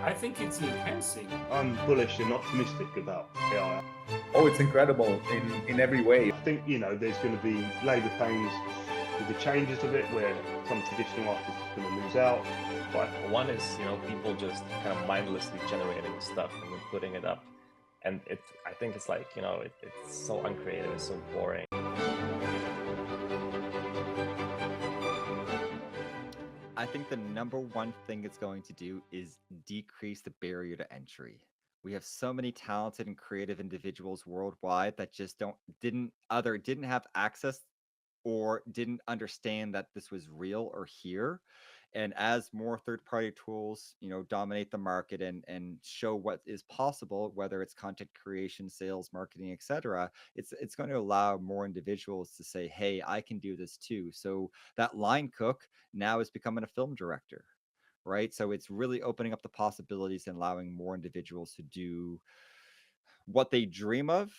I think it's enhancing. I'm bullish and optimistic about AI. Oh, it's incredible in every way. I think, there's going to be labour pains with the changes of it, where some traditional artists are going to lose out. But one is, people just kind of mindlessly generating stuff and then putting it up. And I think it's like, it's so uncreative, it's so boring. I think the number one thing it's going to do is decrease the barrier to entry. We have so many talented and creative individuals worldwide that just didn't have access or didn't understand that this was real or here. And as more third-party tools, dominate the market and show what is possible, whether it's content creation, sales, marketing, etc., it's going to allow more individuals to say, hey, I can do this too. So that line cook now is becoming a film director, right? So it's really opening up the possibilities and allowing more individuals to do what they dream of,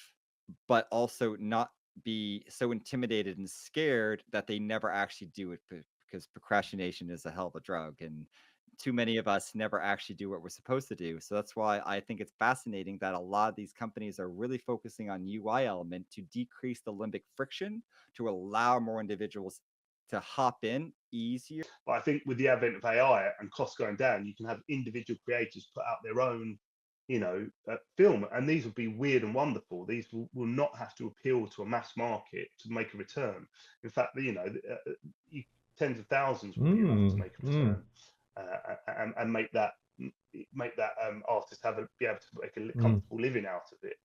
but also not be so intimidated and scared that they never actually do it, because procrastination is a hell of a drug, and too many of us never actually do what we're supposed to do. So that's why I think it's fascinating that a lot of these companies are really focusing on UI element to decrease the limbic friction, to allow more individuals to hop in easier. But I think with the advent of AI and costs going down, you can have individual creators put out their own film, and these will be weird and wonderful. These will not have to appeal to a mass market to make a return. In fact, tens of thousands will be enough to make a return, and make that artist be able to make a comfortable living out of it.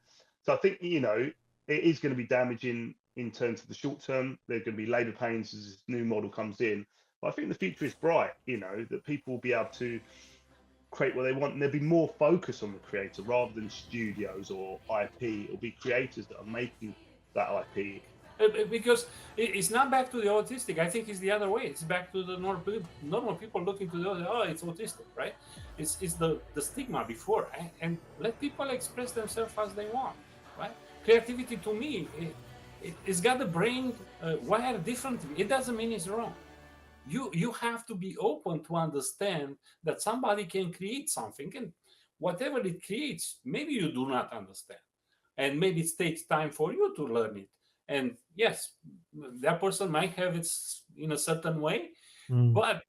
So I think it is going to be damaging in terms of the short term. There are going to be labour pains as this new model comes in, but I think the future is bright. That people will be able to create what they want, and there'll be more focus on the creator rather than studios or IP. It'll be creators that are making that IP. Because it's not back to the autistic. I think it's the other way. It's back to the normal people looking to the other. Oh, it's autistic, right? It's the stigma before, and let people express themselves as they want, right? Creativity, to me, it's got the brain wired differently. It doesn't mean it's wrong. You have to be open to understand that somebody can create something, and whatever it creates, maybe you do not understand, and maybe it takes time for you to learn it. And yes, that person might have it in a certain way, but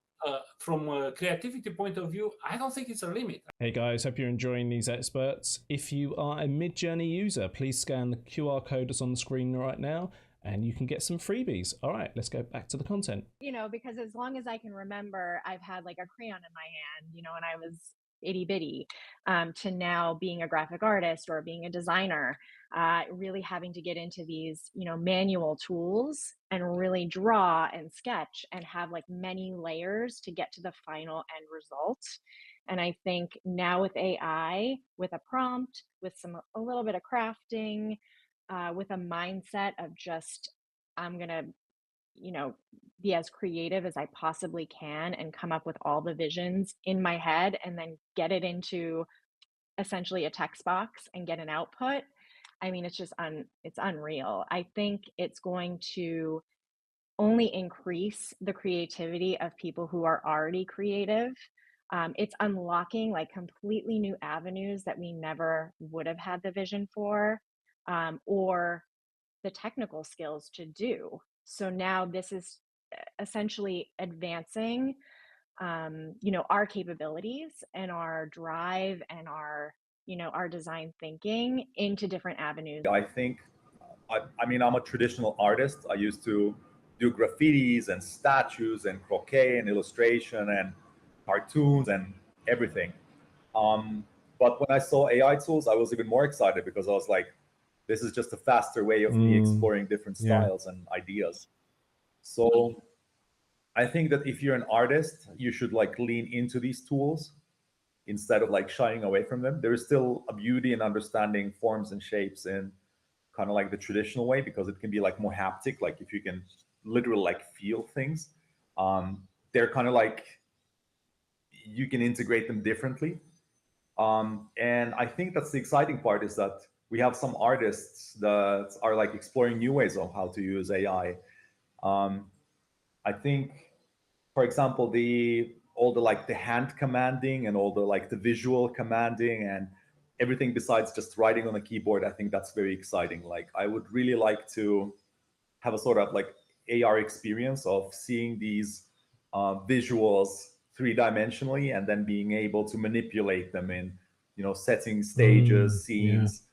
from a creativity point of view, I don't think it's a limit. Hey guys, hope you're enjoying these experts. If you are a Midjourney user, please scan the QR code that's on the screen right now, and you can get some freebies. All right, let's go back to the content. Because as long as I can remember, I've had like a crayon in my hand, when I was itty bitty, to now being a graphic artist or being a designer, really having to get into these, manual tools and really draw and sketch and have like many layers to get to the final end result. And I think now with AI, with a prompt, with a little bit of crafting, with a mindset of just, I'm going to, be as creative as I possibly can and come up with all the visions in my head and then get it into essentially a text box and get an output. I mean, it's just it's unreal. I think it's going to only increase the creativity of people who are already creative. It's unlocking like completely new avenues that we never would have had the vision for, or the technical skills to do. So now this is essentially advancing, our capabilities and our drive and our design thinking into different avenues. I think, I'm a traditional artist. I used to do graffitis and statues and croquet and illustration and cartoons and everything. But when I saw AI tools, I was even more excited, because I was like, this is just a faster way of me exploring different styles and ideas. So I think that if you're an artist, you should like lean into these tools instead of like shying away from them. There is still a beauty in understanding forms and shapes in kind of like the traditional way, because it can be like more haptic. Like if you can literally like feel things, they're kind of like, you can integrate them differently. And I think that's the exciting part, is that we have some artists that are like exploring new ways of how to use AI. I think, for example, the all the like the hand commanding and all the like the visual commanding and everything besides just writing on a keyboard. I think that's very exciting. Like I would really like to have a sort of like AR experience of seeing these visuals three-dimensionally and then being able to manipulate them in, you know, setting stages, scenes.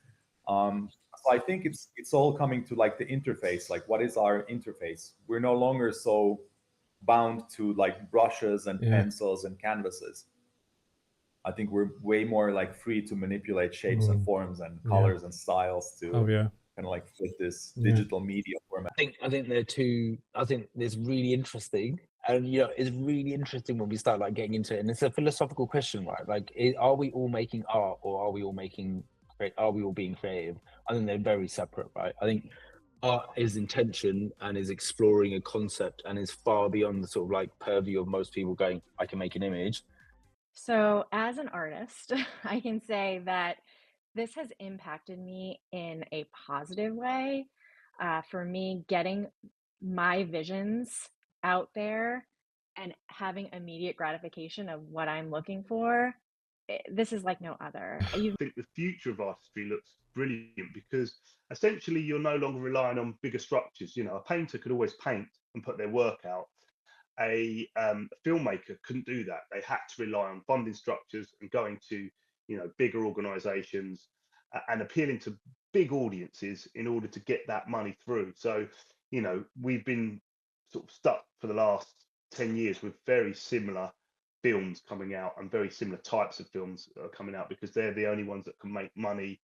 So I think it's all coming to like the interface. Like, what is our interface? We're no longer so bound to like brushes and pencils and canvases. I think we're way more like free to manipulate shapes and forms and colors and styles to kind of like fit this digital media format. I think they're two. I think it's really interesting, and you know, it's really interesting when we start like getting into it. And it's a philosophical question, right? Like, are we all making art, or are we all making? Are we all being creative? I think they're very separate, right? I think art is intention and is exploring a concept and is far beyond the sort of like purview of most people going, I can make an image. So, as an artist, I can say that this has impacted me in a positive way. For me, getting my visions out there and having immediate gratification of what I'm looking for, this is like no other. I think the future of artistry looks brilliant because essentially you're no longer relying on bigger structures. You know, a painter could always paint and put their work out. A filmmaker couldn't do that. They had to rely on funding structures and going to, you know, bigger organizations and appealing to big audiences in order to get that money through. So, you know, we've been sort of stuck for the last 10 years with very similar films coming out and very similar types of films that are coming out because they're the only ones that can make money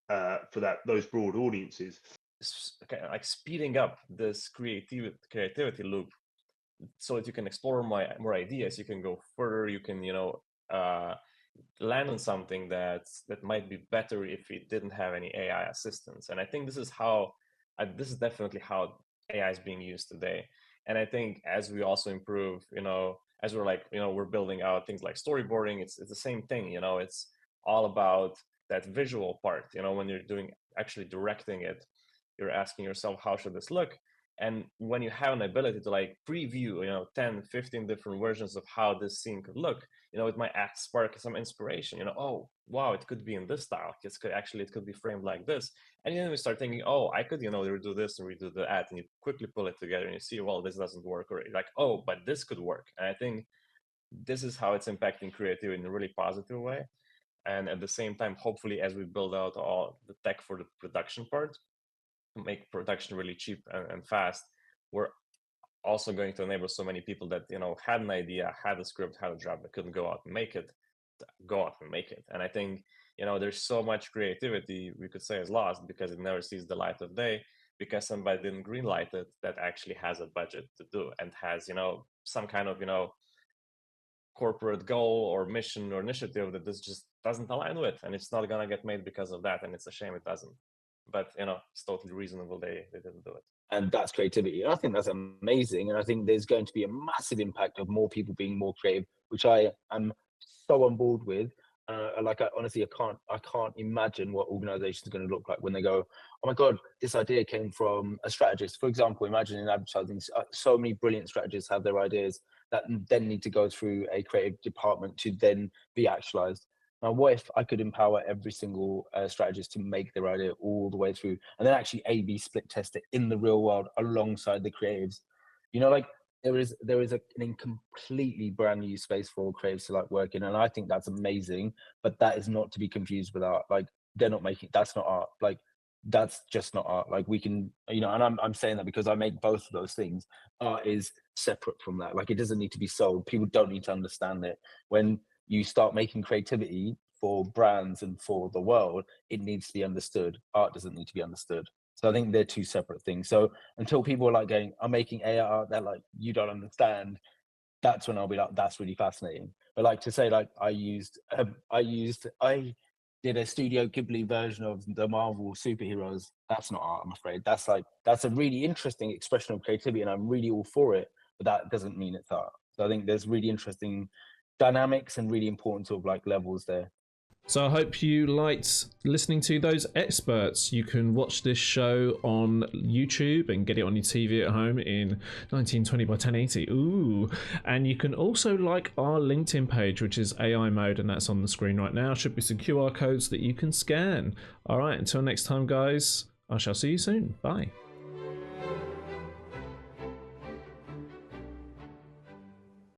for those broad audiences. Okay, like speeding up this creativity loop so that you can explore more ideas, you can go further, you can, you know, land on something that might be better if it didn't have any AI assistance. And I think this is definitely how AI is being used today. And I think as we also improve, you know, as we're like, you know, we're building out things like storyboarding, it's the same thing, you know, it's all about that visual part. You know, when you're actually directing it, you're asking yourself, how should this look? And when you have an ability to like preview, you know, 10, 15 different versions of how this scene could look, you know, it might spark some inspiration, you know, oh, wow, it could be in this style. It could be framed like this. And then we start thinking, oh, I could, you know, redo this and redo that. And you quickly pull it together and you see, well, this doesn't work. Or like, oh, but this could work. And I think this is how it's impacting creativity in a really positive way. And at the same time, hopefully, as we build out all the tech for the production part, make production really cheap and fast, we're also going to enable so many people that, you know, had an idea, had a script, had a job, but couldn't go out and make it, go out and make it. And I think, you know, there's so much creativity we could say is lost because it never sees the light of day because somebody didn't greenlight it that actually has a budget to do and has, you know, some kind of, you know, corporate goal or mission or initiative that this just doesn't align with, and it's not gonna get made because of that, and it's a shame it doesn't. But you know, it's totally reasonable they didn't do it. And that's creativity. I think that's amazing. And I think there's going to be a massive impact of more people being more creative, which I am so on board with. Like honestly, I can't imagine what organizations are going to look like when they go, oh my God, this idea came from a strategist. For example, imagine in advertising, so many brilliant strategists have their ideas that then need to go through a creative department to then be actualized. Now, what if I could empower every single strategist to make their idea all the way through and then actually A/B split test it in the real world alongside the creatives? You know, like there is a completely brand new space for creatives to like work in, and I think that's amazing. But that is not to be confused with art. Like they're not making, that's not art. Like that's just not art. Like we can, you know, and I'm saying that because I make both of those things. Art is separate from that. Like it doesn't need to be sold. People don't need to understand it. When you start making creativity for brands and for the world, it needs to be understood. Art doesn't need to be understood. So I think they're two separate things. So until people are like going, I'm making AI art, they're like, you don't understand. That's when I'll be like, that's really fascinating. But like to say, like I did a Studio Ghibli version of the Marvel superheroes. That's not art, I'm afraid. That's a really interesting expression of creativity, and I'm really all for it. But that doesn't mean it's art. So I think there's really interesting dynamics and really important sort of like levels there. So I hope you liked listening to those experts. You can watch this show on YouTube and get it on your TV at home in 1920 by 1080. Ooh. And you can also like our LinkedIn page, which is AImode, and that's on the screen right now. Should be some QR codes that you can scan. All right, until next time, guys, I shall see you soon. Bye.